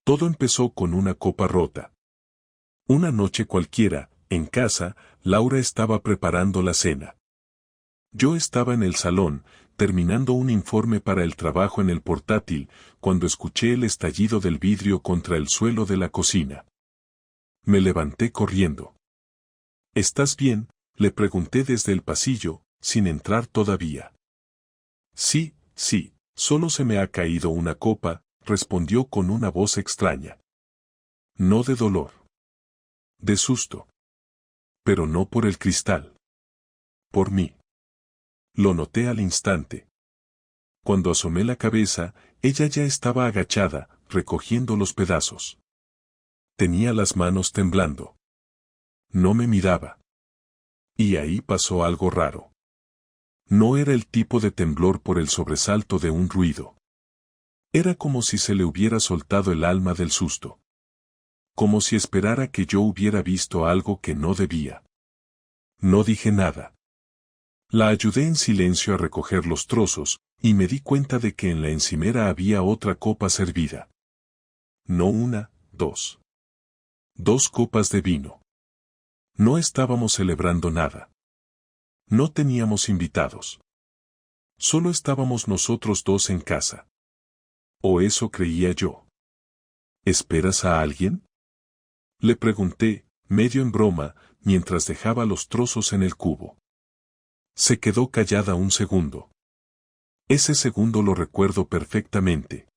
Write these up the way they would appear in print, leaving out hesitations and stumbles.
Todo empezó con una copa rota. Una noche cualquiera, en casa, Laura estaba preparando la cena. Yo estaba en el salón, terminando un informe para el trabajo en el portátil, cuando escuché el estallido del vidrio contra el suelo de la cocina. Me levanté corriendo. ¿Estás bien?, le pregunté desde el pasillo, sin entrar todavía. Sí, solo se me ha caído una copa, respondió con una voz extraña. No de dolor. De susto. Pero no por el cristal. Por mí. Lo noté al instante. Cuando asomé la cabeza, ella ya estaba agachada, recogiendo los pedazos. Tenía las manos temblando. No me miraba. Y ahí pasó algo raro. No era el tipo de temblor por el sobresalto de un ruido. Era como si se le hubiera soltado el alma del susto. Como si esperara que yo hubiera visto algo que no debía. No dije nada. La ayudé en silencio a recoger los trozos, y me di cuenta de que en la encimera había otra copa servida. No una, dos. 2 copas de vino. No estábamos celebrando nada. No teníamos invitados. Solo estábamos nosotros dos en casa. O eso creía yo. ¿Esperas a alguien?, le pregunté, medio en broma, mientras dejaba los trozos en el cubo. Se quedó callada un segundo. Ese segundo lo recuerdo perfectamente.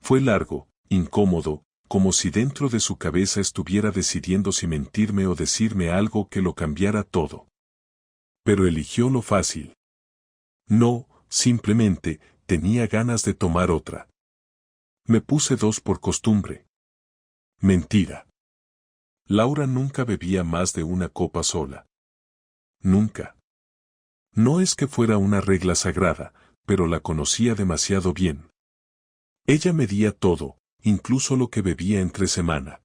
Fue largo, incómodo, como si dentro de su cabeza estuviera decidiendo si mentirme o decirme algo que lo cambiara todo. Pero eligió lo fácil. No, simplemente, tenía ganas de tomar otra. Me puse 2 por costumbre. Mentira. Laura nunca bebía más de una copa sola. Nunca. No es que fuera una regla sagrada, pero la conocía demasiado bien. Ella medía todo, incluso lo que bebía entre semana.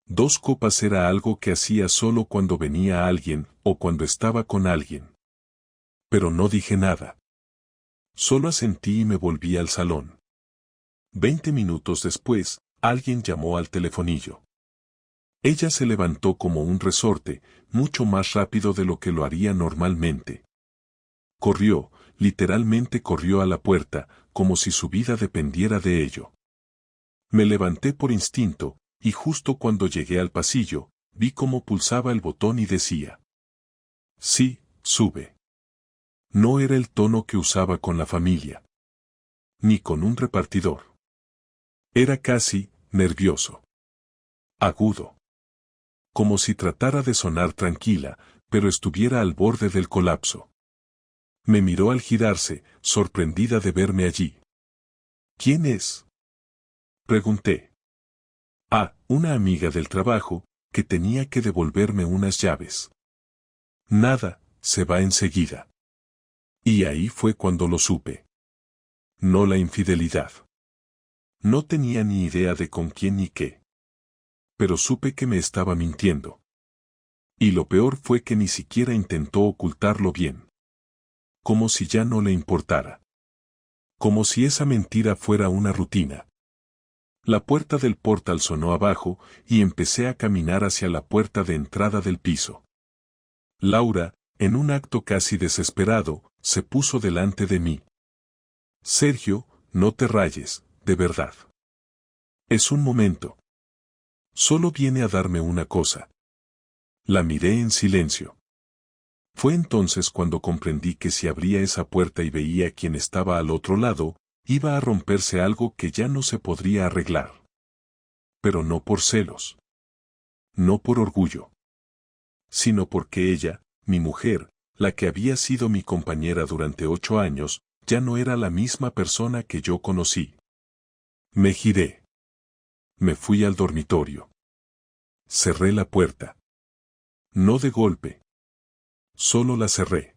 2 copas era algo que hacía solo cuando venía alguien, o cuando estaba con alguien. Pero no dije nada. Solo asentí y me volví al salón. 20 minutos después, alguien llamó al telefonillo. Ella se levantó como un resorte, mucho más rápido de lo que lo haría normalmente. Corrió, literalmente corrió a la puerta, como si su vida dependiera de ello. Me levanté por instinto, y justo cuando llegué al pasillo, vi cómo pulsaba el botón y decía: sí, sube. No era el tono que usaba con la familia. Ni con un repartidor. Era casi, nervioso. Agudo. Como si tratara de sonar tranquila, pero estuviera al borde del colapso. Me miró al girarse, sorprendida de verme allí. ¿Quién es?, pregunté. Una amiga del trabajo, que tenía que devolverme unas llaves. Nada, se va enseguida. Y ahí fue cuando lo supe. No la infidelidad. No tenía ni idea de con quién ni qué. Pero supe que me estaba mintiendo. Y lo peor fue que ni siquiera intentó ocultarlo bien. Como si ya no le importara. Como si esa mentira fuera una rutina. La puerta del portal sonó abajo, y empecé a caminar hacia la puerta de entrada del piso. Laura, en un acto casi desesperado, se puso delante de mí. Sergio, no te rayes, de verdad. Es un momento. Solo viene a darme una cosa. La miré en silencio. Fue entonces cuando comprendí que si abría esa puerta y veía quién estaba al otro lado, iba a romperse algo que ya no se podría arreglar. Pero no por celos. No por orgullo. Sino porque ella, mi mujer, la que había sido mi compañera durante 8 años, ya no era la misma persona que yo conocí. Me giré. Me fui al dormitorio. Cerré la puerta. No de golpe. Solo la cerré.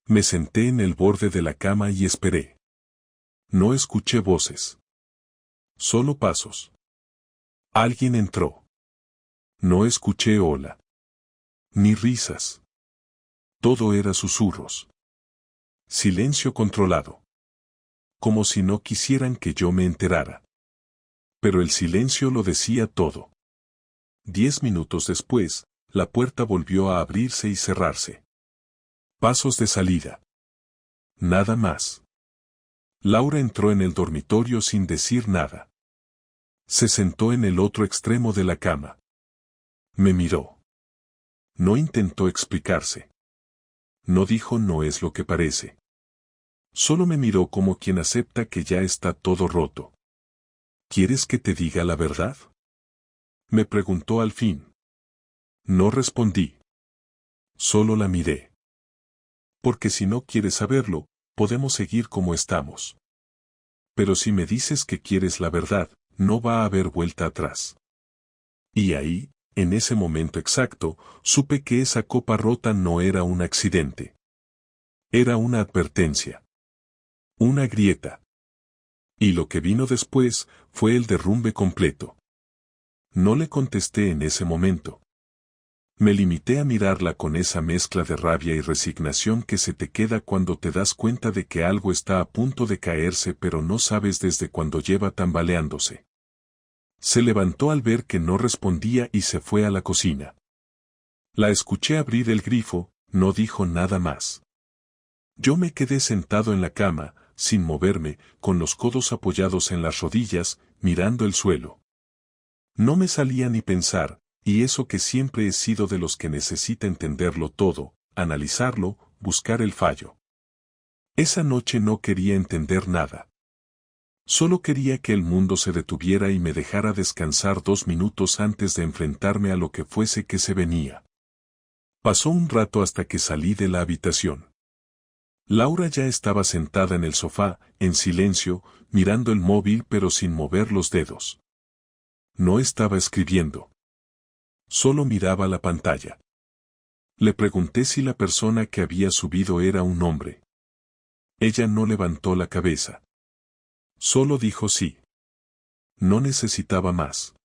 Me senté en el borde de la cama y esperé. No escuché voces. Solo pasos. Alguien entró. No escuché hola. Ni risas. Todo era susurros. Silencio controlado. Como si no quisieran que yo me enterara. Pero el silencio lo decía todo. 10 minutos después, la puerta volvió a abrirse y cerrarse. Pasos de salida. Nada más. Laura entró en el dormitorio sin decir nada. Se sentó en el otro extremo de la cama. Me miró. No intentó explicarse. No dijo no es lo que parece. Solo me miró como quien acepta que ya está todo roto. ¿Quieres que te diga la verdad? Me preguntó al fin. No respondí. Solo la miré. Porque si no quieres saberlo, podemos seguir como estamos. Pero si me dices que quieres la verdad, no va a haber vuelta atrás. Y ahí, en ese momento exacto, supe que esa copa rota no era un accidente. Era una advertencia. Una grieta. Y lo que vino después fue el derrumbe completo. No le contesté en ese momento. Me limité a mirarla con esa mezcla de rabia y resignación que se te queda cuando te das cuenta de que algo está a punto de caerse pero no sabes desde cuándo lleva tambaleándose. Se levantó al ver que no respondía y se fue a la cocina. La escuché abrir el grifo, no dijo nada más. Yo me quedé sentado en la cama, sin moverme, con los codos apoyados en las rodillas, mirando el suelo. No me salía ni pensar, y eso que siempre he sido de los que necesita entenderlo todo, analizarlo, buscar el fallo. Esa noche no quería entender nada. Solo quería que el mundo se detuviera y me dejara descansar 2 minutos antes de enfrentarme a lo que fuese que se venía. Pasó un rato hasta que salí de la habitación. Laura ya estaba sentada en el sofá, en silencio, mirando el móvil pero sin mover los dedos. No estaba escribiendo. Solo miraba la pantalla. Le pregunté si la persona que había subido era un hombre. Ella no levantó la cabeza. Solo dijo sí. No necesitaba más.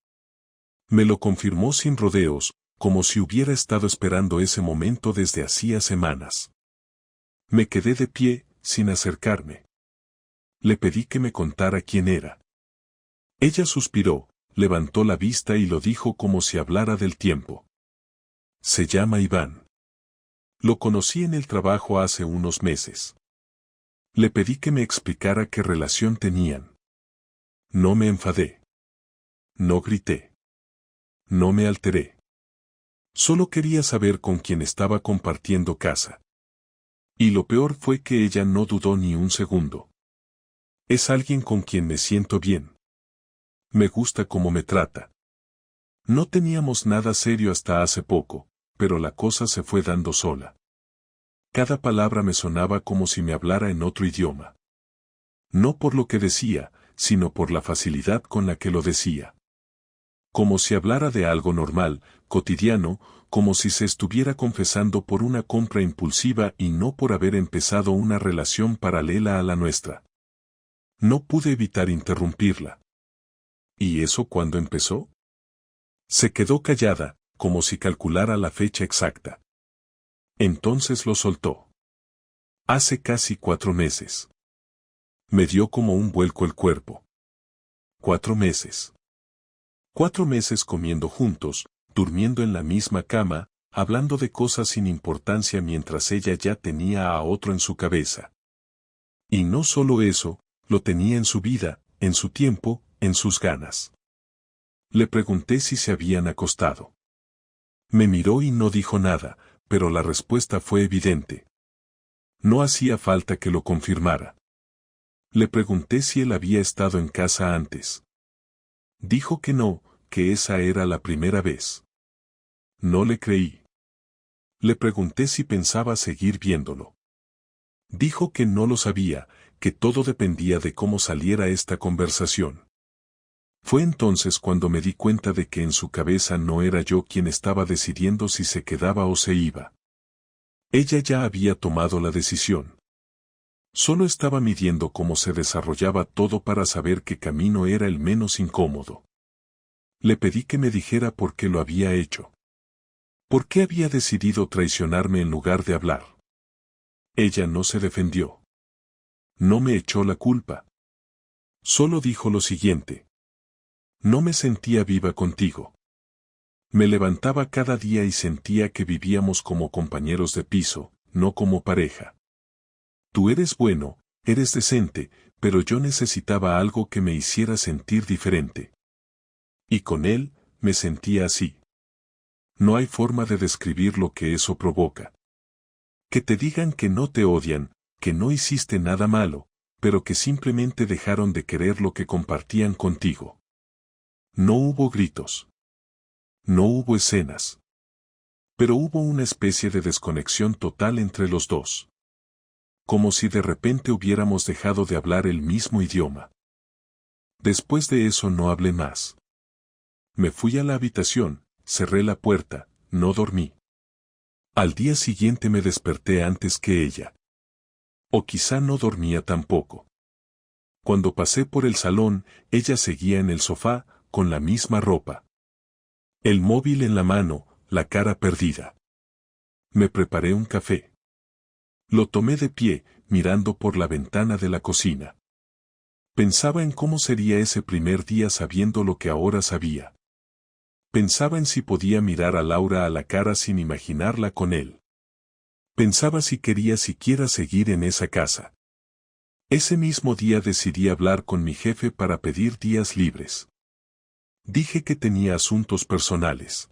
Me lo confirmó sin rodeos, como si hubiera estado esperando ese momento desde hacía semanas. Me quedé de pie, sin acercarme. Le pedí que me contara quién era. Ella suspiró, levantó la vista y lo dijo como si hablara del tiempo. Se llama Iván. Lo conocí en el trabajo hace unos meses. Le pedí que me explicara qué relación tenían. No me enfadé. No grité. No me alteré. Solo quería saber con quién estaba compartiendo casa. Y lo peor fue que ella no dudó ni un segundo. Es alguien con quien me siento bien. Me gusta cómo me trata. No teníamos nada serio hasta hace poco, pero la cosa se fue dando sola. Cada palabra me sonaba como si me hablara en otro idioma. No por lo que decía, sino por la facilidad con la que lo decía. Como si hablara de algo normal, cotidiano, como si se estuviera confesando por una compra impulsiva y no por haber empezado una relación paralela a la nuestra. No pude evitar interrumpirla. ¿Y eso cuándo empezó? Se quedó callada, como si calculara la fecha exacta. Entonces lo soltó. Hace casi 4 meses. Me dio como un vuelco el cuerpo. 4 meses. 4 meses comiendo juntos, durmiendo en la misma cama, hablando de cosas sin importancia mientras ella ya tenía a otro en su cabeza. Y no solo eso, lo tenía en su vida, en su tiempo, en sus ganas. Le pregunté si se habían acostado. Me miró y no dijo nada, pero la respuesta fue evidente. No hacía falta que lo confirmara. Le pregunté si él había estado en casa antes. Dijo que no, que esa era la primera vez. No le creí. Le pregunté si pensaba seguir viéndolo. Dijo que no lo sabía, que todo dependía de cómo saliera esta conversación. Fue entonces cuando me di cuenta de que en su cabeza no era yo quien estaba decidiendo si se quedaba o se iba. Ella ya había tomado la decisión. Solo estaba midiendo cómo se desarrollaba todo para saber qué camino era el menos incómodo. Le pedí que me dijera por qué lo había hecho. ¿Por qué había decidido traicionarme en lugar de hablar? Ella no se defendió. No me echó la culpa. Solo dijo lo siguiente. No me sentía viva contigo. Me levantaba cada día y sentía que vivíamos como compañeros de piso, no como pareja. Tú eres bueno, eres decente, pero yo necesitaba algo que me hiciera sentir diferente. Y con él, me sentía así. No hay forma de describir lo que eso provoca. Que te digan que no te odian, que no hiciste nada malo, pero que simplemente dejaron de querer lo que compartían contigo. No hubo gritos. No hubo escenas. Pero hubo una especie de desconexión total entre los dos. Como si de repente hubiéramos dejado de hablar el mismo idioma. Después de eso no hablé más. Me fui a la habitación, cerré la puerta, no dormí. Al día siguiente me desperté antes que ella. O quizá no dormía tampoco. Cuando pasé por el salón, ella seguía en el sofá, con la misma ropa. El móvil en la mano, la cara perdida. Me preparé un café. Lo tomé de pie, mirando por la ventana de la cocina. Pensaba en cómo sería ese primer día sabiendo lo que ahora sabía. Pensaba en si podía mirar a Laura a la cara sin imaginarla con él. Pensaba si quería siquiera seguir en esa casa. Ese mismo día decidí hablar con mi jefe para pedir días libres. Dije que tenía asuntos personales.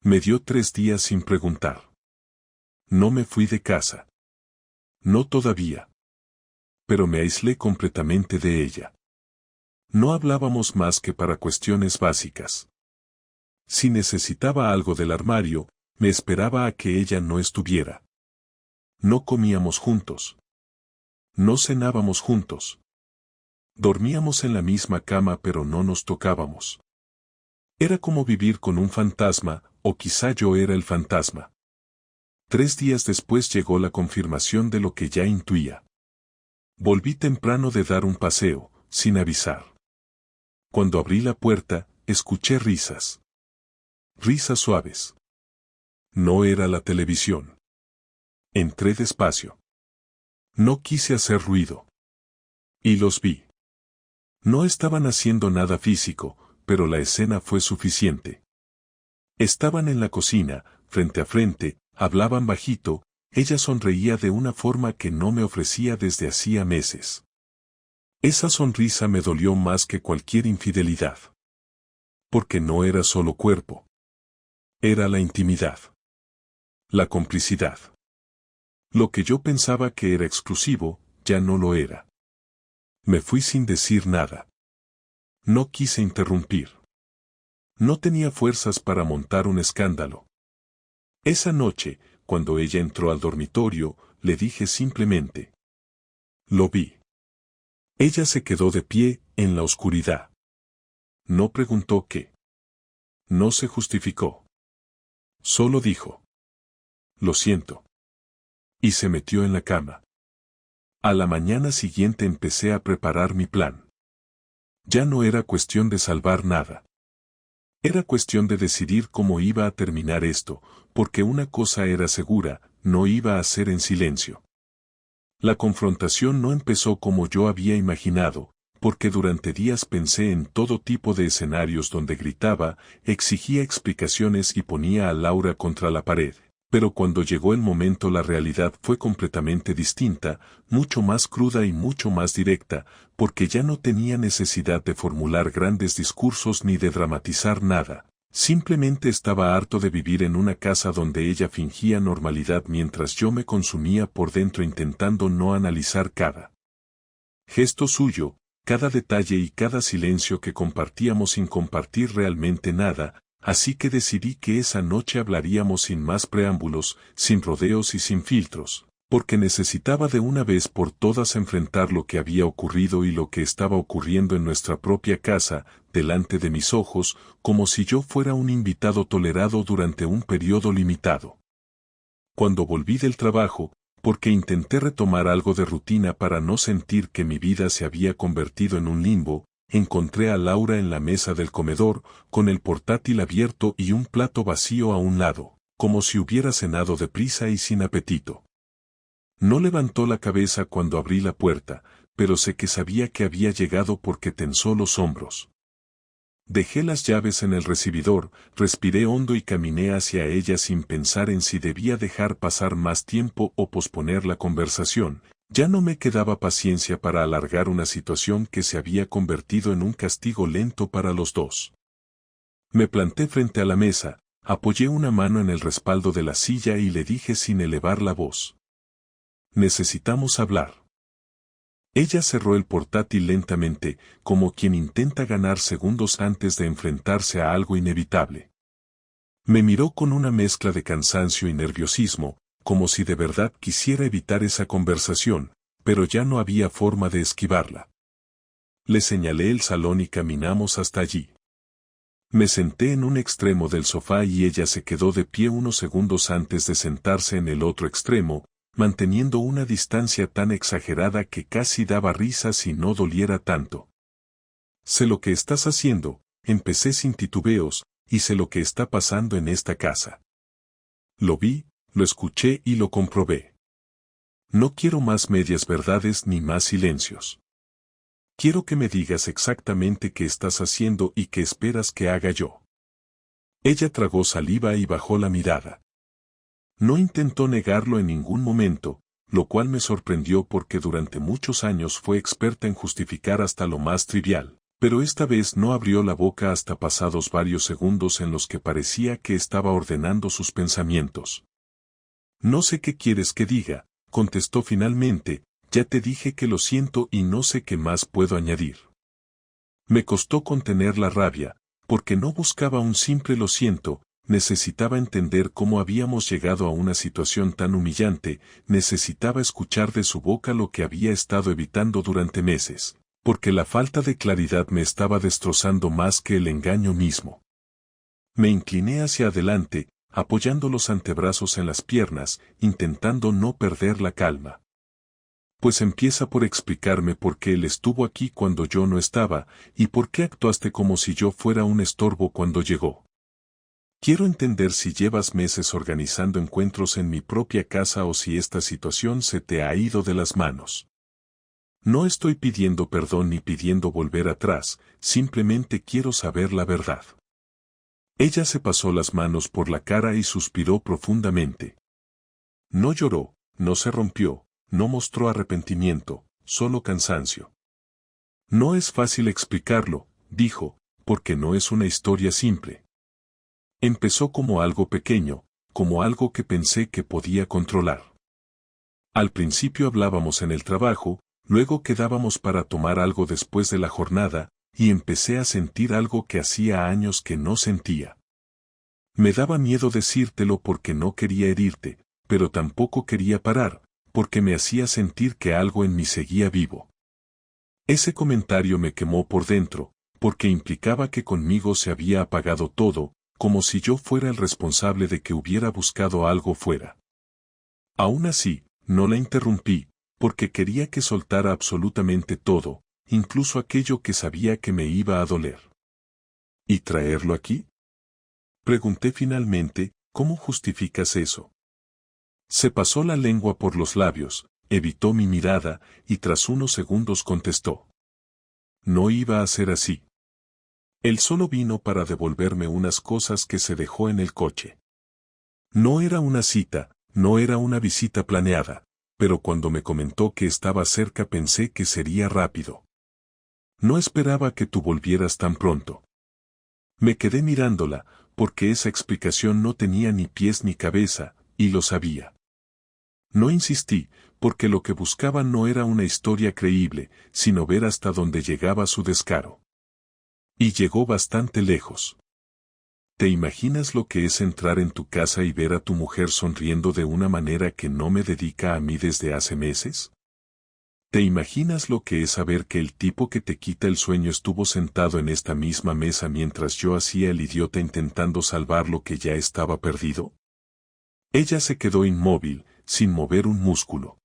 Me dio 3 días sin preguntar. No me fui de casa. No todavía. Pero me aislé completamente de ella. No hablábamos más que para cuestiones básicas. Si necesitaba algo del armario, me esperaba a que ella no estuviera. No comíamos juntos. No cenábamos juntos. Dormíamos en la misma cama pero no nos tocábamos. Era como vivir con un fantasma, o quizá yo era el fantasma. 3 días después llegó la confirmación de lo que ya intuía. Volví temprano de dar un paseo, sin avisar. Cuando abrí la puerta, escuché risas. Risas suaves. No era la televisión. Entré despacio. No quise hacer ruido. Y los vi. No estaban haciendo nada físico, pero la escena fue suficiente. Estaban en la cocina, frente a frente, hablaban bajito, ella sonreía de una forma que no me ofrecía desde hacía meses. Esa sonrisa me dolió más que cualquier infidelidad. Porque no era solo cuerpo. Era la intimidad. La complicidad. Lo que yo pensaba que era exclusivo, ya no lo era. Me fui sin decir nada. No quise interrumpir. No tenía fuerzas para montar un escándalo. Esa noche, cuando ella entró al dormitorio, le dije simplemente. Lo vi. Ella se quedó de pie, en la oscuridad. No preguntó qué. No se justificó. Solo dijo. Lo siento. Y se metió en la cama. A la mañana siguiente empecé a preparar mi plan. Ya no era cuestión de salvar nada. Era cuestión de decidir cómo iba a terminar esto, porque una cosa era segura, no iba a ser en silencio. La confrontación no empezó como yo había imaginado, porque durante días pensé en todo tipo de escenarios donde gritaba, exigía explicaciones y ponía a Laura contra la pared. Pero cuando llegó el momento la realidad fue completamente distinta, mucho más cruda y mucho más directa, porque ya no tenía necesidad de formular grandes discursos ni de dramatizar nada. Simplemente estaba harto de vivir en una casa donde ella fingía normalidad mientras yo me consumía por dentro intentando no analizar cada gesto suyo, cada detalle y cada silencio que compartíamos sin compartir realmente nada. Así que decidí que esa noche hablaríamos sin más preámbulos, sin rodeos y sin filtros, porque necesitaba de una vez por todas enfrentar lo que había ocurrido y lo que estaba ocurriendo en nuestra propia casa, delante de mis ojos, como si yo fuera un invitado tolerado durante un periodo limitado. Cuando volví del trabajo, porque intenté retomar algo de rutina para no sentir que mi vida se había convertido en un limbo, encontré a Laura en la mesa del comedor, con el portátil abierto y un plato vacío a un lado, como si hubiera cenado deprisa y sin apetito. No levantó la cabeza cuando abrí la puerta, pero sé que sabía que había llegado porque tensó los hombros. Dejé las llaves en el recibidor, respiré hondo y caminé hacia ella sin pensar en si debía dejar pasar más tiempo o posponer la conversación. Ya no me quedaba paciencia para alargar una situación que se había convertido en un castigo lento para los dos. Me planté frente a la mesa, apoyé una mano en el respaldo de la silla y le dije sin elevar la voz: necesitamos hablar. Ella cerró el portátil lentamente, como quien intenta ganar segundos antes de enfrentarse a algo inevitable. Me miró con una mezcla de cansancio y nerviosismo, como si de verdad quisiera evitar esa conversación, pero ya no había forma de esquivarla. Le señalé el salón y caminamos hasta allí. Me senté en un extremo del sofá y ella se quedó de pie unos segundos antes de sentarse en el otro extremo, manteniendo una distancia tan exagerada que casi daba risa si no doliera tanto. Sé lo que estás haciendo, empecé sin titubeos, y sé lo que está pasando en esta casa. Lo vi, lo escuché y lo comprobé. No quiero más medias verdades ni más silencios. Quiero que me digas exactamente qué estás haciendo y qué esperas que haga yo. Ella tragó saliva y bajó la mirada. No intentó negarlo en ningún momento, lo cual me sorprendió porque durante muchos años fue experta en justificar hasta lo más trivial, pero esta vez no abrió la boca hasta pasados varios segundos en los que parecía que estaba ordenando sus pensamientos. No sé qué quieres que diga, contestó finalmente, ya te dije que lo siento y no sé qué más puedo añadir. Me costó contener la rabia, porque no buscaba un simple lo siento. Necesitaba entender cómo habíamos llegado a una situación tan humillante, necesitaba escuchar de su boca lo que había estado evitando durante meses, porque la falta de claridad me estaba destrozando más que el engaño mismo. Me incliné hacia adelante, apoyando los antebrazos en las piernas, intentando no perder la calma. Pues empieza por explicarme por qué él estuvo aquí cuando yo no estaba, y por qué actuaste como si yo fuera un estorbo cuando llegó. Quiero entender si llevas meses organizando encuentros en mi propia casa o si esta situación se te ha ido de las manos. No estoy pidiendo perdón ni pidiendo volver atrás, simplemente quiero saber la verdad. Ella se pasó las manos por la cara y suspiró profundamente. No lloró, no se rompió, no mostró arrepentimiento, solo cansancio. No es fácil explicarlo, dijo, porque no es una historia simple. Empezó como algo pequeño, como algo que pensé que podía controlar. Al principio hablábamos en el trabajo, luego quedábamos para tomar algo después de la jornada, y empecé a sentir algo que hacía años que no sentía. Me daba miedo decírtelo porque no quería herirte, pero tampoco quería parar, porque me hacía sentir que algo en mí seguía vivo. Ese comentario me quemó por dentro, porque implicaba que conmigo se había apagado todo, como si yo fuera el responsable de que hubiera buscado algo fuera. Aún así, no la interrumpí, porque quería que soltara absolutamente todo, incluso aquello que sabía que me iba a doler. ¿Y traerlo aquí? Pregunté finalmente, ¿cómo justificas eso? Se pasó la lengua por los labios, evitó mi mirada, y tras unos segundos contestó. No iba a ser así. Él solo vino para devolverme unas cosas que se dejó en el coche. No era una cita, no era una visita planeada, pero cuando me comentó que estaba cerca pensé que sería rápido. No esperaba que tú volvieras tan pronto. Me quedé mirándola, porque esa explicación no tenía ni pies ni cabeza, y lo sabía. No insistí, porque lo que buscaba no era una historia creíble, sino ver hasta dónde llegaba su descaro. Y llegó bastante lejos. ¿Te imaginas lo que es entrar en tu casa y ver a tu mujer sonriendo de una manera que no me dedica a mí desde hace meses? ¿Te imaginas lo que es saber que el tipo que te quita el sueño estuvo sentado en esta misma mesa mientras yo hacía el idiota intentando salvar lo que ya estaba perdido? Ella se quedó inmóvil, sin mover un músculo.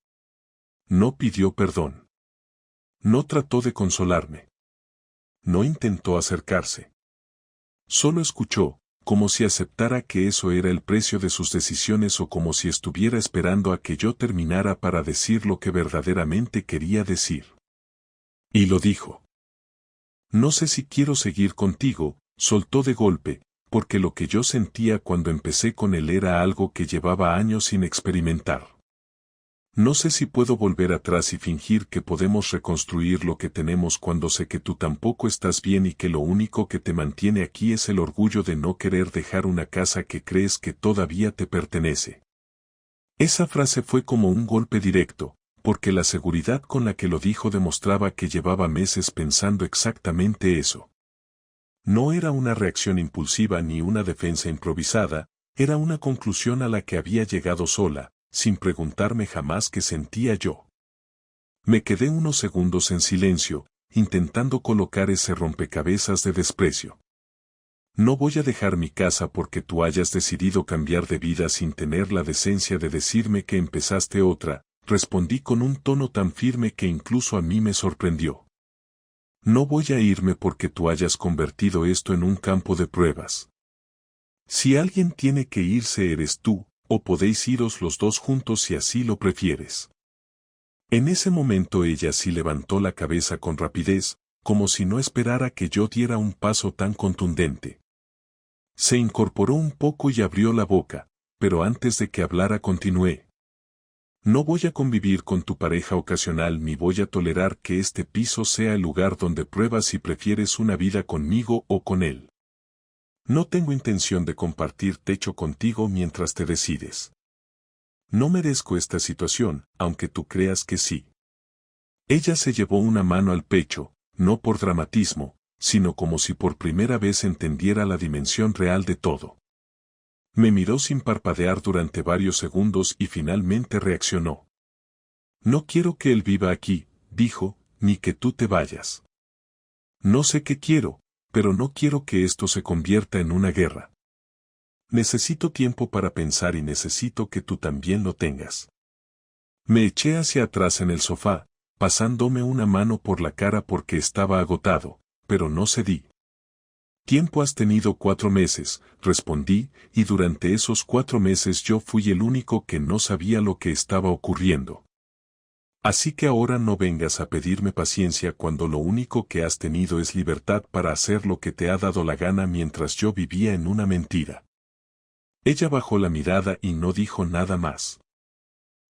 No pidió perdón. No trató de consolarme. No intentó acercarse. Solo escuchó, como si aceptara que eso era el precio de sus decisiones o como si estuviera esperando a que yo terminara para decir lo que verdaderamente quería decir. Y lo dijo. No sé si quiero seguir contigo, soltó de golpe, porque lo que yo sentía cuando empecé con él era algo que llevaba años sin experimentar. No sé si puedo volver atrás y fingir que podemos reconstruir lo que tenemos cuando sé que tú tampoco estás bien y que lo único que te mantiene aquí es el orgullo de no querer dejar una casa que crees que todavía te pertenece. Esa frase fue como un golpe directo, porque la seguridad con la que lo dijo demostraba que llevaba meses pensando exactamente eso. No era una reacción impulsiva ni una defensa improvisada, era una conclusión a la que había llegado sola, sin preguntarme jamás qué sentía yo. Me quedé unos segundos en silencio, intentando colocar ese rompecabezas de desprecio. No voy a dejar mi casa porque tú hayas decidido cambiar de vida sin tener la decencia de decirme que empezaste otra, respondí con un tono tan firme que incluso a mí me sorprendió. No voy a irme porque tú hayas convertido esto en un campo de pruebas. Si alguien tiene que irse eres tú, o podéis iros los dos juntos si así lo prefieres. En ese momento ella sí levantó la cabeza con rapidez, como si no esperara que yo diera un paso tan contundente. Se incorporó un poco y abrió la boca, pero antes de que hablara continué. No voy a convivir con tu pareja ocasional ni voy a tolerar que este piso sea el lugar donde pruebas si prefieres una vida conmigo o con él. No tengo intención de compartir techo contigo mientras te decides. No merezco esta situación, aunque tú creas que sí. Ella se llevó una mano al pecho, no por dramatismo, sino como si por primera vez entendiera la dimensión real de todo. Me miró sin parpadear durante varios segundos y finalmente reaccionó. No quiero que él viva aquí, dijo, ni que tú te vayas. No sé qué quiero, pero no quiero que esto se convierta en una guerra. Necesito tiempo para pensar y necesito que tú también lo tengas. Me eché hacia atrás en el sofá, pasándome una mano por la cara porque estaba agotado, pero no cedí. Tiempo has tenido 4 meses, respondí, y durante esos 4 meses yo fui el único que no sabía lo que estaba ocurriendo. Así que ahora no vengas a pedirme paciencia cuando lo único que has tenido es libertad para hacer lo que te ha dado la gana mientras yo vivía en una mentira. Ella bajó la mirada y no dijo nada más.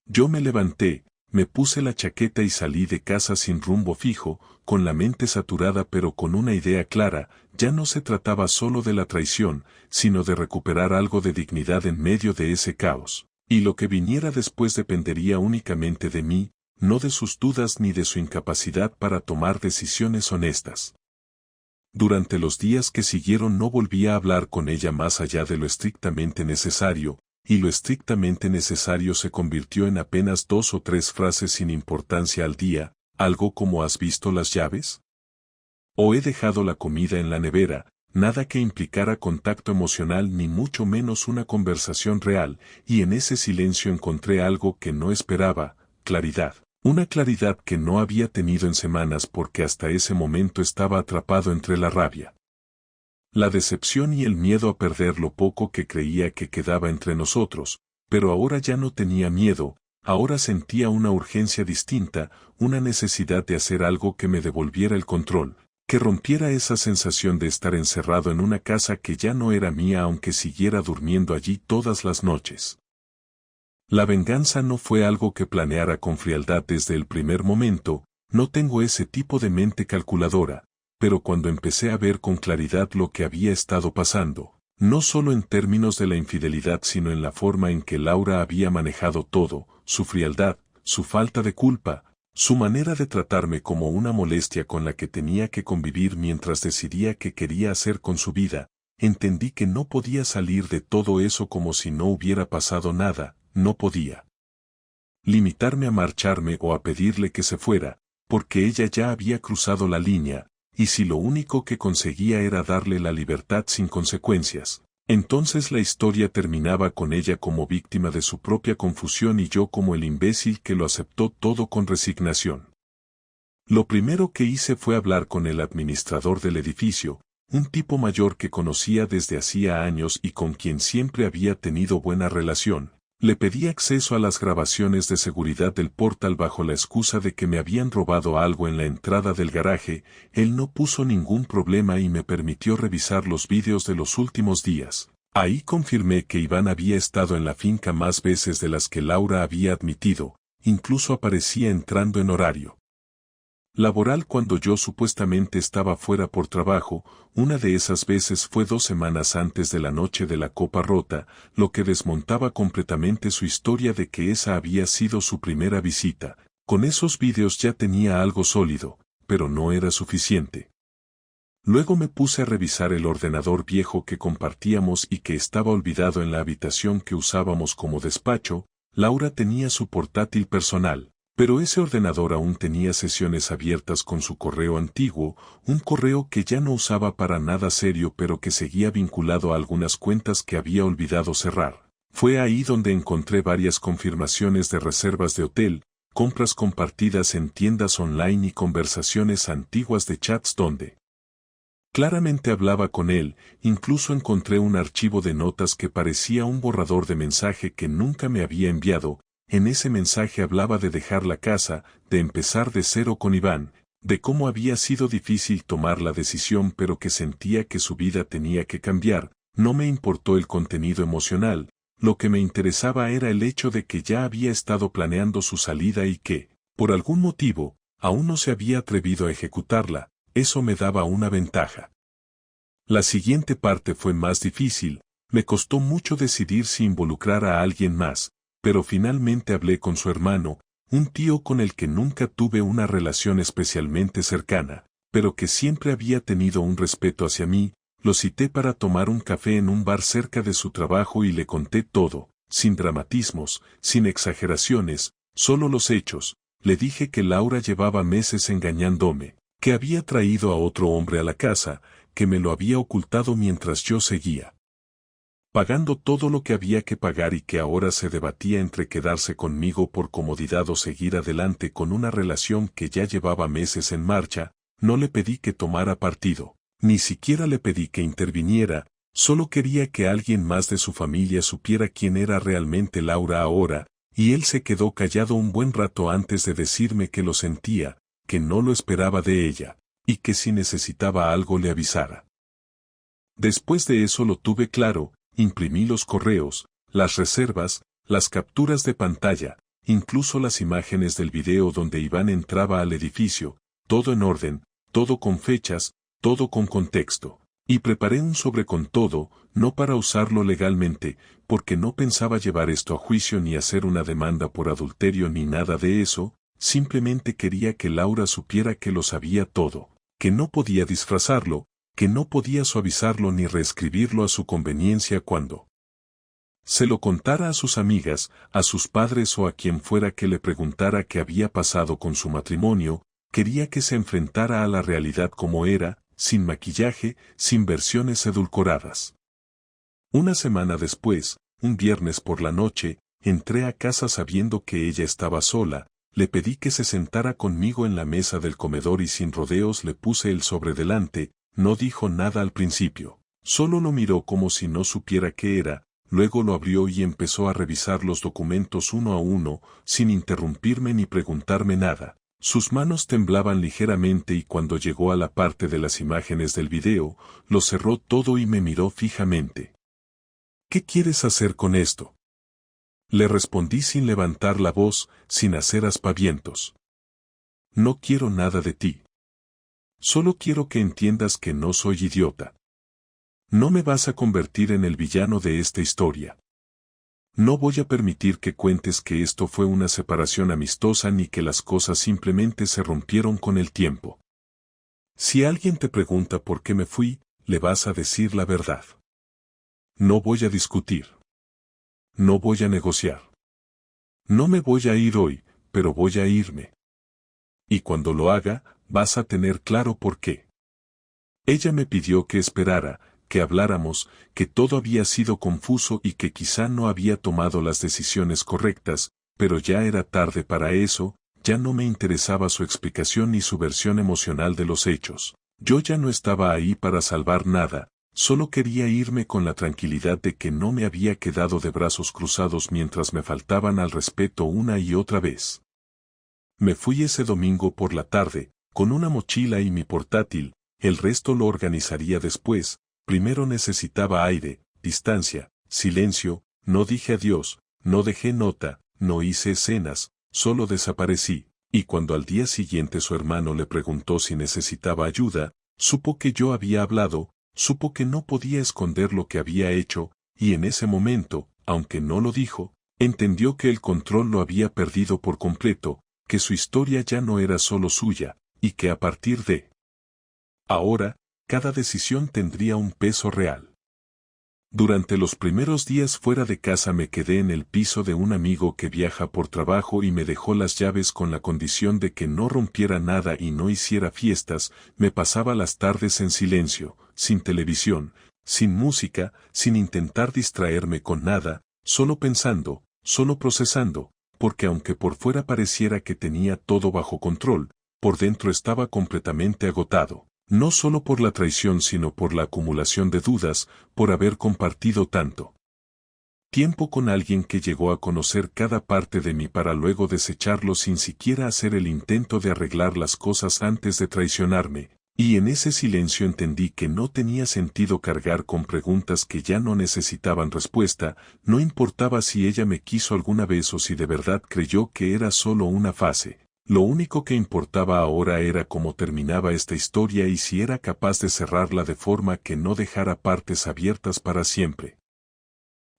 Yo me levanté, me puse la chaqueta y salí de casa sin rumbo fijo, con la mente saturada pero con una idea clara, ya no se trataba solo de la traición, sino de recuperar algo de dignidad en medio de ese caos, y lo que viniera después dependería únicamente de mí, no de sus dudas ni de su incapacidad para tomar decisiones honestas. Durante los días que siguieron no volví a hablar con ella más allá de lo estrictamente necesario, y lo estrictamente necesario se convirtió en apenas 2 o 3 frases sin importancia al día, algo como ¿has visto las llaves? O he dejado la comida en la nevera, nada que implicara contacto emocional ni mucho menos una conversación real, y en ese silencio encontré algo que no esperaba, claridad. Una claridad que no había tenido en semanas porque hasta ese momento estaba atrapado entre la rabia, la decepción y el miedo a perder lo poco que creía que quedaba entre nosotros, pero ahora ya no tenía miedo, ahora sentía una urgencia distinta, una necesidad de hacer algo que me devolviera el control, que rompiera esa sensación de estar encerrado en una casa que ya no era mía aunque siguiera durmiendo allí todas las noches. La venganza no fue algo que planeara con frialdad desde el primer momento, no tengo ese tipo de mente calculadora, pero cuando empecé a ver con claridad lo que había estado pasando, no solo en términos de la infidelidad sino en la forma en que Laura había manejado todo, su frialdad, su falta de culpa, su manera de tratarme como una molestia con la que tenía que convivir mientras decidía qué quería hacer con su vida, entendí que no podía salir de todo eso como si no hubiera pasado nada. No podía limitarme a marcharme o a pedirle que se fuera, porque ella ya había cruzado la línea, y si lo único que conseguía era darle la libertad sin consecuencias, entonces la historia terminaba con ella como víctima de su propia confusión y yo como el imbécil que lo aceptó todo con resignación. Lo primero que hice fue hablar con el administrador del edificio, un tipo mayor que conocía desde hacía años y con quien siempre había tenido buena relación, Le pedí acceso a las grabaciones de seguridad del portal bajo la excusa de que me habían robado algo en la entrada del garaje. Él no puso ningún problema y me permitió revisar los vídeos de los últimos días. Ahí confirmé que Iván había estado en la finca más veces de las que Laura había admitido, incluso aparecía entrando en horario laboral cuando yo supuestamente estaba fuera por trabajo. Una de esas veces fue 2 semanas antes de la noche de la copa rota, lo que desmontaba completamente su historia de que esa había sido su primera visita. Con esos vídeos ya tenía algo sólido, pero no era suficiente. Luego me puse a revisar el ordenador viejo que compartíamos y que estaba olvidado en la habitación que usábamos como despacho. Laura tenía su portátil personal, pero ese ordenador aún tenía sesiones abiertas con su correo antiguo, un correo que ya no usaba para nada serio pero que seguía vinculado a algunas cuentas que había olvidado cerrar. Fue ahí donde encontré varias confirmaciones de reservas de hotel, compras compartidas en tiendas online y conversaciones antiguas de chats donde claramente hablaba con él. Incluso encontré un archivo de notas que parecía un borrador de mensaje que nunca me había enviado. En ese mensaje hablaba de dejar la casa, de empezar de cero con Iván, de cómo había sido difícil tomar la decisión pero que sentía que su vida tenía que cambiar. No me importó el contenido emocional, lo que me interesaba era el hecho de que ya había estado planeando su salida y que, por algún motivo, aún no se había atrevido a ejecutarla. Eso me daba una ventaja. La siguiente parte fue más difícil. Me costó mucho decidir si involucrar a alguien más, pero finalmente hablé con su hermano, un tío con el que nunca tuve una relación especialmente cercana, pero que siempre había tenido un respeto hacia mí. Lo cité para tomar un café en un bar cerca de su trabajo y le conté todo, sin dramatismos, sin exageraciones, solo los hechos. Le dije que Laura llevaba meses engañándome, que había traído a otro hombre a la casa, que me lo había ocultado mientras yo seguía pagando todo lo que había que pagar y que ahora se debatía entre quedarse conmigo por comodidad o seguir adelante con una relación que ya llevaba meses en marcha. No le pedí que tomara partido, ni siquiera le pedí que interviniera, solo quería que alguien más de su familia supiera quién era realmente Laura ahora, y él se quedó callado un buen rato antes de decirme que lo sentía, que no lo esperaba de ella, y que si necesitaba algo le avisara. Después de eso lo tuve claro. Imprimí los correos, las reservas, las capturas de pantalla, incluso las imágenes del video donde Iván entraba al edificio, todo en orden, todo con fechas, todo con contexto. Y preparé un sobre con todo, no para usarlo legalmente, porque no pensaba llevar esto a juicio ni hacer una demanda por adulterio ni nada de eso. Simplemente quería que Laura supiera que lo sabía todo, que no podía disfrazarlo, que no podía suavizarlo ni reescribirlo a su conveniencia cuando se lo contara a sus amigas, a sus padres o a quien fuera que le preguntara qué había pasado con su matrimonio. Quería que se enfrentara a la realidad como era, sin maquillaje, sin versiones edulcoradas. Una semana después, un viernes por la noche, entré a casa sabiendo que ella estaba sola. Le pedí que se sentara conmigo en la mesa del comedor y sin rodeos le puse el sobre delante. No dijo nada al principio, solo lo miró como si no supiera qué era. Luego lo abrió y empezó a revisar los documentos uno a uno, sin interrumpirme ni preguntarme nada. Sus manos temblaban ligeramente y cuando llegó a la parte de las imágenes del video, lo cerró todo y me miró fijamente. ¿Qué quieres hacer con esto? Le respondí sin levantar la voz, sin hacer aspavientos. No quiero nada de ti. Solo quiero que entiendas que no soy idiota. No me vas a convertir en el villano de esta historia. No voy a permitir que cuentes que esto fue una separación amistosa ni que las cosas simplemente se rompieron con el tiempo. Si alguien te pregunta por qué me fui, le vas a decir la verdad. No voy a discutir. No voy a negociar. No me voy a ir hoy, pero voy a irme. Y cuando lo haga, vas a tener claro por qué. Ella me pidió que esperara, que habláramos, que todo había sido confuso y que quizá no había tomado las decisiones correctas, pero ya era tarde para eso. Ya no me interesaba su explicación ni su versión emocional de los hechos. Yo ya no estaba ahí para salvar nada, solo quería irme con la tranquilidad de que no me había quedado de brazos cruzados mientras me faltaban al respeto una y otra vez. Me fui ese domingo por la tarde, con una mochila y mi portátil, el resto lo organizaría después. Primero necesitaba aire, distancia, silencio, no dije adiós, no dejé nota, no hice escenas, solo desaparecí, y cuando al día siguiente su hermano le preguntó si necesitaba ayuda, supo que yo había hablado, supo que no podía esconder lo que había hecho, y en ese momento, aunque no lo dijo, entendió que el control lo había perdido por completo, que su historia ya no era solo suya, y que a partir de ahora, cada decisión tendría un peso real. Durante los primeros días fuera de casa me quedé en el piso de un amigo que viaja por trabajo y me dejó las llaves con la condición de que no rompiera nada y no hiciera fiestas. Me pasaba las tardes en silencio, sin televisión, sin música, sin intentar distraerme con nada, solo pensando, solo procesando, porque aunque por fuera pareciera que tenía todo bajo control, por dentro estaba completamente agotado. No solo por la traición sino por la acumulación de dudas, por haber compartido tanto tiempo con alguien que llegó a conocer cada parte de mí para luego desecharlo sin siquiera hacer el intento de arreglar las cosas antes de traicionarme, y en ese silencio entendí que no tenía sentido cargar con preguntas que ya no necesitaban respuesta, no importaba si ella me quiso alguna vez o si de verdad creyó que era solo una fase. Lo único que importaba ahora era cómo terminaba esta historia y si era capaz de cerrarla de forma que no dejara partes abiertas para siempre.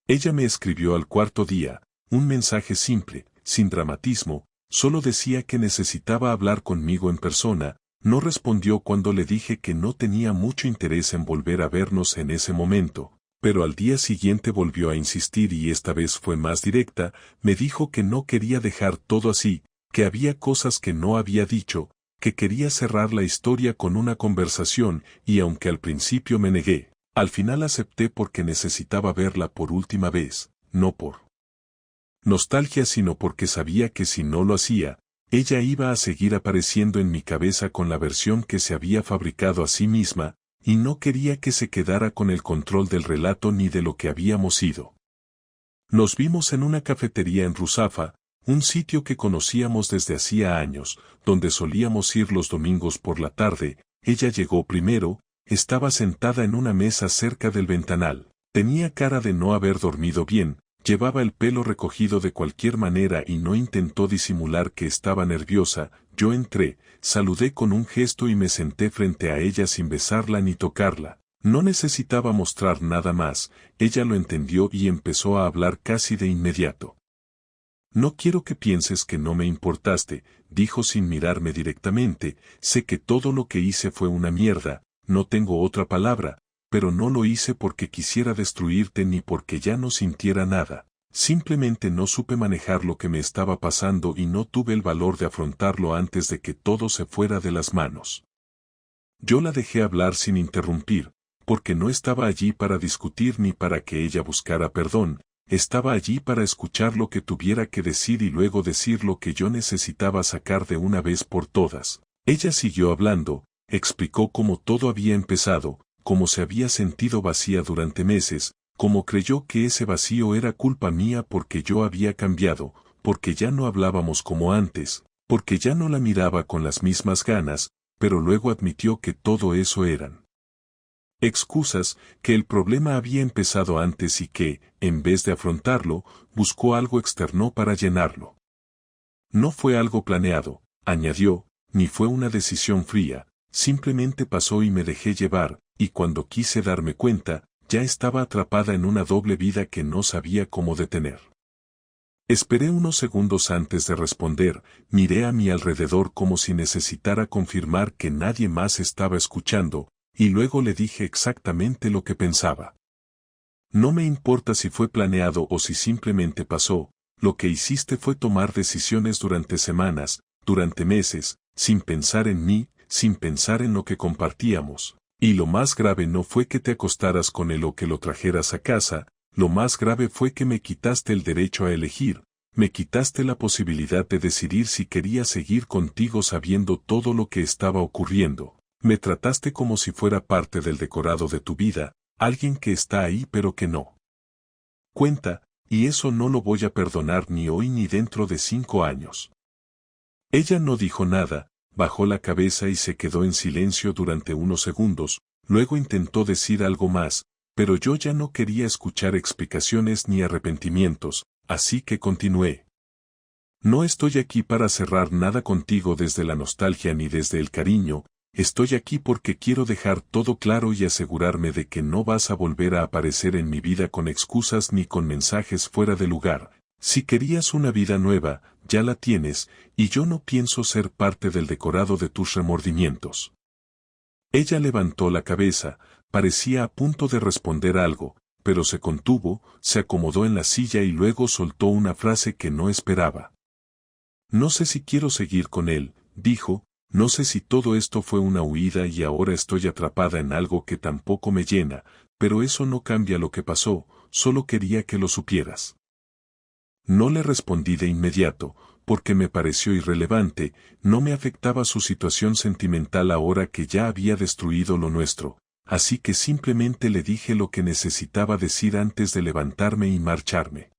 Ella me escribió al cuarto día, un mensaje simple, sin dramatismo, solo decía que necesitaba hablar conmigo en persona, no respondió cuando le dije que no tenía mucho interés en volver a vernos en ese momento, pero al día siguiente volvió a insistir y esta vez fue más directa, me dijo que no quería dejar todo así, que había cosas que no había dicho, que quería cerrar la historia con una conversación, y aunque al principio me negué, al final acepté porque necesitaba verla por última vez, no por nostalgia sino porque sabía que si no lo hacía, ella iba a seguir apareciendo en mi cabeza con la versión que se había fabricado a sí misma, y no quería que se quedara con el control del relato ni de lo que habíamos sido. Nos vimos en una cafetería en Ruzafa, un sitio que conocíamos desde hacía años, donde solíamos ir los domingos por la tarde. Ella llegó primero, estaba sentada en una mesa cerca del ventanal, tenía cara de no haber dormido bien, llevaba el pelo recogido de cualquier manera y no intentó disimular que estaba nerviosa. Yo entré, saludé con un gesto y me senté frente a ella sin besarla ni tocarla. No necesitaba mostrar nada más, ella lo entendió y empezó a hablar casi de inmediato. No quiero que pienses que no me importaste, dijo sin mirarme directamente, sé que todo lo que hice fue una mierda, no tengo otra palabra, pero no lo hice porque quisiera destruirte ni porque ya no sintiera nada, simplemente no supe manejar lo que me estaba pasando y no tuve el valor de afrontarlo antes de que todo se fuera de las manos. Yo la dejé hablar sin interrumpir, porque no estaba allí para discutir ni para que ella buscara perdón. Estaba allí para escuchar lo que tuviera que decir y luego decir lo que yo necesitaba sacar de una vez por todas. Ella siguió hablando, explicó cómo todo había empezado, cómo se había sentido vacía durante meses, cómo creyó que ese vacío era culpa mía porque yo había cambiado, porque ya no hablábamos como antes, porque ya no la miraba con las mismas ganas, pero luego admitió que todo eso eran excusas, que el problema había empezado antes y que, en vez de afrontarlo, buscó algo externo para llenarlo. No fue algo planeado, añadió, ni fue una decisión fría, simplemente pasó y me dejé llevar, y cuando quise darme cuenta, ya estaba atrapada en una doble vida que no sabía cómo detener. Esperé unos segundos antes de responder, miré a mi alrededor como si necesitara confirmar que nadie más estaba escuchando, y luego le dije exactamente lo que pensaba. No me importa si fue planeado o si simplemente pasó, lo que hiciste fue tomar decisiones durante semanas, durante meses, sin pensar en mí, sin pensar en lo que compartíamos. Y lo más grave no fue que te acostaras con él o que lo trajeras a casa, lo más grave fue que me quitaste el derecho a elegir, me quitaste la posibilidad de decidir si quería seguir contigo sabiendo todo lo que estaba ocurriendo. Me trataste como si fuera parte del decorado de tu vida, Alguien que está ahí pero que no cuenta, y eso no lo voy a perdonar ni hoy ni dentro de 5 años. Ella no dijo nada, bajó la cabeza y se quedó en silencio durante unos segundos, luego intentó decir algo más, pero yo ya no quería escuchar explicaciones ni arrepentimientos, así que continué. No estoy aquí para cerrar nada contigo desde la nostalgia ni desde el cariño, estoy aquí porque quiero dejar todo claro y asegurarme de que no vas a volver a aparecer en mi vida con excusas ni con mensajes fuera de lugar. Si querías una vida nueva, ya la tienes, y yo no pienso ser parte del decorado de tus remordimientos. Ella levantó la cabeza, parecía a punto de responder algo, pero se contuvo, se acomodó en la silla y luego soltó una frase que no esperaba. No sé si quiero seguir con él, dijo, no sé si todo esto fue una huida y ahora estoy atrapada en algo que tampoco me llena, pero eso no cambia lo que pasó, solo quería que lo supieras. No le respondí de inmediato, porque me pareció irrelevante, no me afectaba su situación sentimental ahora que ya había destruido lo nuestro, así que simplemente le dije lo que necesitaba decir antes de levantarme y marcharme.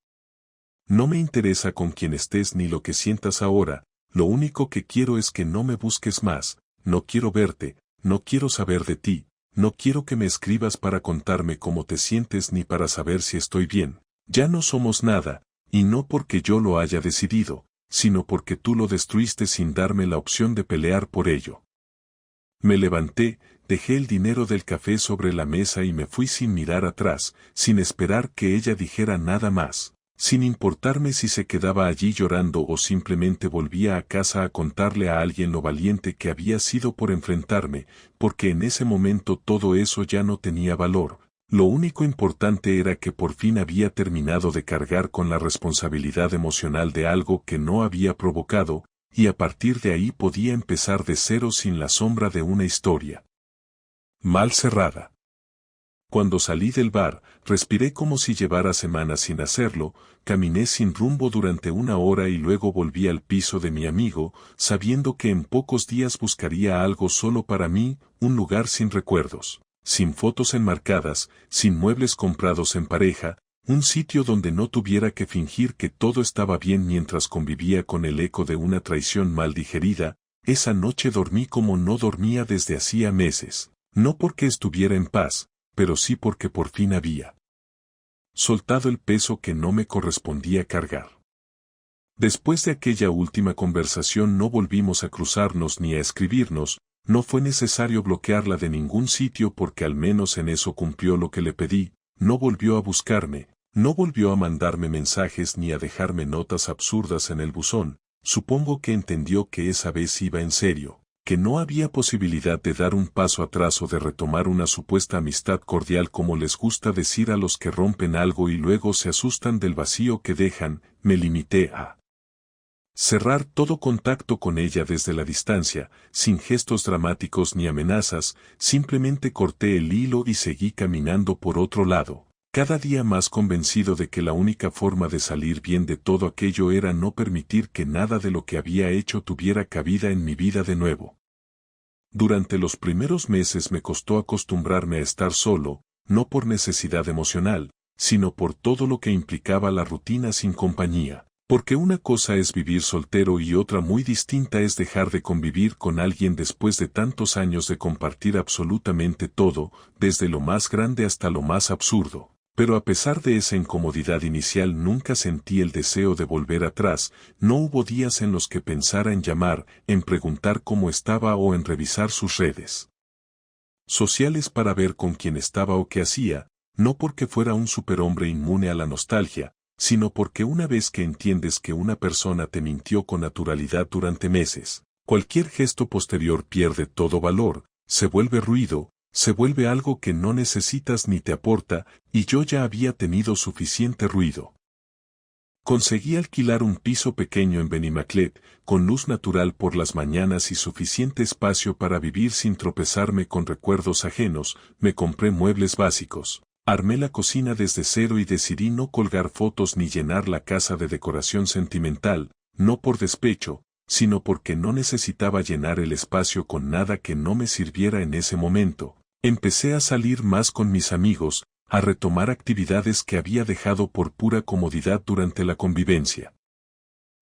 No me interesa con quién estés ni lo que sientas ahora, lo único que quiero es que no me busques más, no quiero verte, no quiero saber de ti, no quiero que me escribas para contarme cómo te sientes ni para saber si estoy bien, ya no somos nada, y no porque yo lo haya decidido, sino porque tú lo destruiste sin darme la opción de pelear por ello. Me levanté, dejé el dinero del café sobre la mesa y me fui sin mirar atrás, sin esperar que ella dijera nada más. Sin importarme si se quedaba allí llorando o simplemente volvía a casa a contarle a alguien lo valiente que había sido por enfrentarme, porque en ese momento todo eso ya no tenía valor. Lo único importante era que por fin había terminado de cargar con la responsabilidad emocional de algo que no había provocado, y a partir de ahí podía empezar de cero sin la sombra de una historia mal cerrada. Cuando salí del bar, respiré como si llevara semanas sin hacerlo, caminé sin rumbo durante 1 hora y luego volví al piso de mi amigo, sabiendo que en pocos días buscaría algo solo para mí, un lugar sin recuerdos, sin fotos enmarcadas, sin muebles comprados en pareja, un sitio donde no tuviera que fingir que todo estaba bien mientras convivía con el eco de una traición mal digerida. Esa noche dormí como no dormía desde hacía meses, no porque estuviera en paz, pero sí porque por fin había soltado el peso que no me correspondía cargar. Después de aquella última conversación no volvimos a cruzarnos ni a escribirnos, no fue necesario bloquearla de ningún sitio porque al menos en eso cumplió lo que le pedí, no volvió a buscarme, no volvió a mandarme mensajes ni a dejarme notas absurdas en el buzón, supongo que entendió que esa vez iba en serio, que no había posibilidad de dar un paso atrás o de retomar una supuesta amistad cordial como les gusta decir a los que rompen algo y luego se asustan del vacío que dejan. Me limité a cerrar todo contacto con ella desde la distancia, sin gestos dramáticos ni amenazas, simplemente corté el hilo y seguí caminando por otro lado, cada día más convencido de que la única forma de salir bien de todo aquello era no permitir que nada de lo que había hecho tuviera cabida en mi vida de nuevo. Durante los primeros meses me costó acostumbrarme a estar solo, no por necesidad emocional, sino por todo lo que implicaba la rutina sin compañía. Porque una cosa es vivir soltero y otra muy distinta es dejar de convivir con alguien después de tantos años de compartir absolutamente todo, desde lo más grande hasta lo más absurdo. Pero a pesar de esa incomodidad inicial nunca sentí el deseo de volver atrás, no hubo días en los que pensara en llamar, en preguntar cómo estaba o en revisar sus redes sociales para ver con quién estaba o qué hacía, no porque fuera un superhombre inmune a la nostalgia, sino porque una vez que entiendes que una persona te mintió con naturalidad durante meses, cualquier gesto posterior pierde todo valor, se vuelve ruido, se vuelve algo que no necesitas ni te aporta, y yo ya había tenido suficiente ruido. Conseguí alquilar un piso pequeño en Benimaclet, con luz natural por las mañanas y suficiente espacio para vivir sin tropezarme con recuerdos ajenos. Me compré muebles básicos. Armé la cocina desde cero y decidí no colgar fotos ni llenar la casa de decoración sentimental, no por despecho, sino porque no necesitaba llenar el espacio con nada que no me sirviera en ese momento. Empecé a salir más con mis amigos, a retomar actividades que había dejado por pura comodidad durante la convivencia.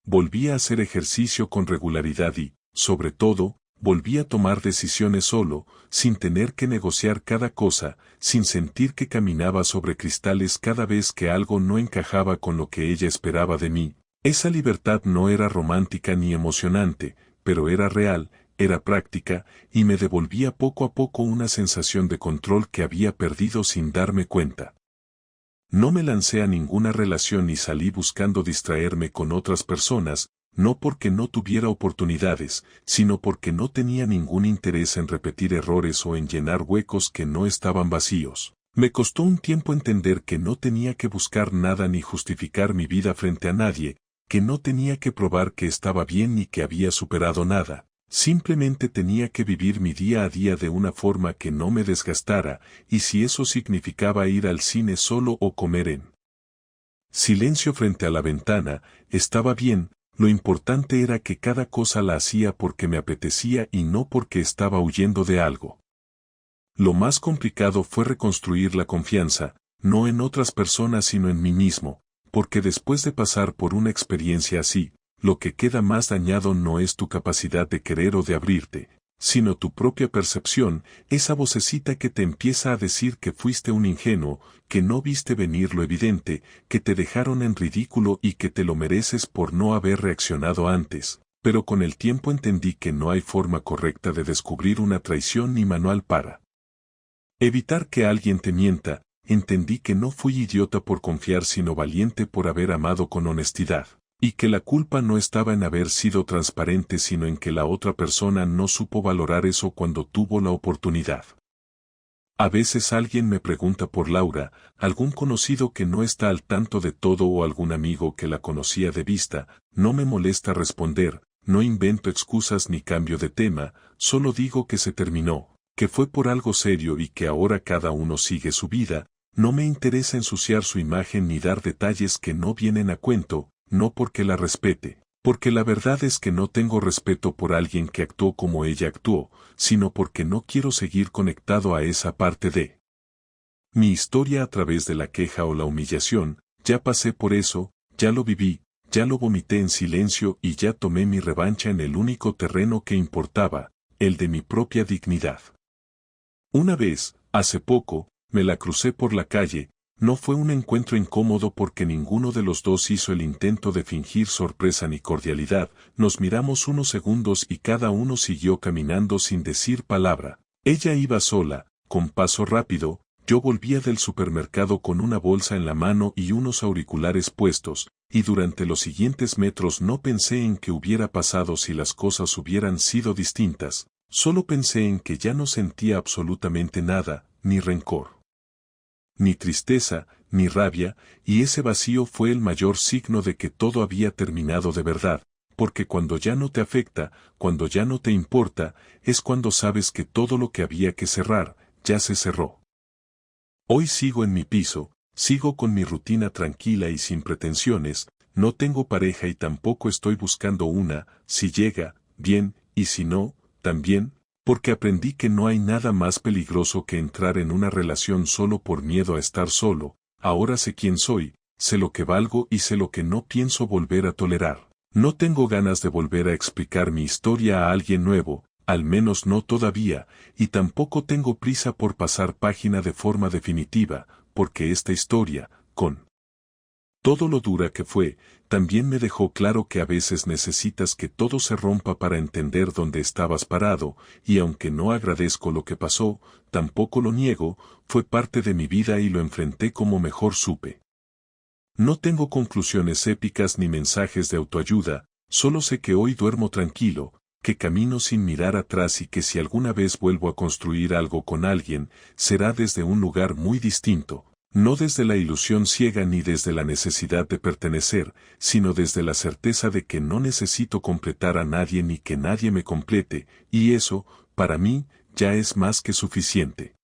Volví a hacer ejercicio con regularidad y, sobre todo, volví a tomar decisiones solo, sin tener que negociar cada cosa, sin sentir que caminaba sobre cristales cada vez que algo no encajaba con lo que ella esperaba de mí. Esa libertad no era romántica ni emocionante, pero era real, era práctica, y me devolvía poco a poco una sensación de control que había perdido sin darme cuenta. No me lancé a ninguna relación ni salí buscando distraerme con otras personas, no porque no tuviera oportunidades, sino porque no tenía ningún interés en repetir errores o en llenar huecos que no estaban vacíos. Me costó un tiempo entender que no tenía que buscar nada ni justificar mi vida frente a nadie, que no tenía que probar que estaba bien ni que había superado nada. Simplemente tenía que vivir mi día a día de una forma que no me desgastara, y si eso significaba ir al cine solo o comer en silencio frente a la ventana, estaba bien, lo importante era que cada cosa la hacía porque me apetecía y no porque estaba huyendo de algo. Lo más complicado fue reconstruir la confianza, no en otras personas sino en mí mismo, porque después de pasar por una experiencia así, lo que queda más dañado no es tu capacidad de querer o de abrirte, sino tu propia percepción, esa vocecita que te empieza a decir que fuiste un ingenuo, que no viste venir lo evidente, que te dejaron en ridículo y que te lo mereces por no haber reaccionado antes. Pero con el tiempo entendí que no hay forma correcta de descubrir una traición ni manual para evitar que alguien te mienta. Entendí que no fui idiota por confiar sino valiente por haber amado con honestidad. Y que la culpa no estaba en haber sido transparente sino en que la otra persona no supo valorar eso cuando tuvo la oportunidad. A veces alguien me pregunta por Laura, algún conocido que no está al tanto de todo o algún amigo que la conocía de vista, no me molesta responder, no invento excusas ni cambio de tema, solo digo que se terminó, que fue por algo serio y que ahora cada uno sigue su vida, no me interesa ensuciar su imagen ni dar detalles que no vienen a cuento. No porque la respete, porque la verdad es que no tengo respeto por alguien que actuó como ella actuó, sino porque no quiero seguir conectado a esa parte de mi historia a través de la queja o la humillación. Ya pasé por eso, ya lo viví, ya lo vomité en silencio y ya tomé mi revancha en el único terreno que importaba, el de mi propia dignidad. Una vez, hace poco, me la crucé por la calle. No fue un encuentro incómodo porque ninguno de los dos hizo el intento de fingir sorpresa ni cordialidad, nos miramos unos segundos y cada uno siguió caminando sin decir palabra. Ella iba sola, con paso rápido, yo volvía del supermercado con una bolsa en la mano y unos auriculares puestos, y durante los siguientes metros no pensé en qué hubiera pasado si las cosas hubieran sido distintas, solo pensé en que ya no sentía absolutamente nada, ni rencor, ni tristeza, ni rabia, y ese vacío fue el mayor signo de que todo había terminado de verdad, porque cuando ya no te afecta, cuando ya no te importa, es cuando sabes que todo lo que había que cerrar, ya se cerró. Hoy sigo en mi piso, sigo con mi rutina tranquila y sin pretensiones, no tengo pareja y tampoco estoy buscando una, si llega, bien, y si no, también, porque aprendí que no hay nada más peligroso que entrar en una relación solo por miedo a estar solo. Ahora sé quién soy, sé lo que valgo y sé lo que no pienso volver a tolerar. No tengo ganas de volver a explicar mi historia a alguien nuevo, al menos no todavía, y tampoco tengo prisa por pasar página de forma definitiva, porque esta historia, con todo lo dura que fue, también me dejó claro que a veces necesitas que todo se rompa para entender dónde estabas parado, y aunque no agradezco lo que pasó, tampoco lo niego, fue parte de mi vida y lo enfrenté como mejor supe. No tengo conclusiones épicas ni mensajes de autoayuda, solo sé que hoy duermo tranquilo, que camino sin mirar atrás y que si alguna vez vuelvo a construir algo con alguien, será desde un lugar muy distinto. No desde la ilusión ciega ni desde la necesidad de pertenecer, sino desde la certeza de que no necesito completar a nadie ni que nadie me complete, y eso, para mí, ya es más que suficiente.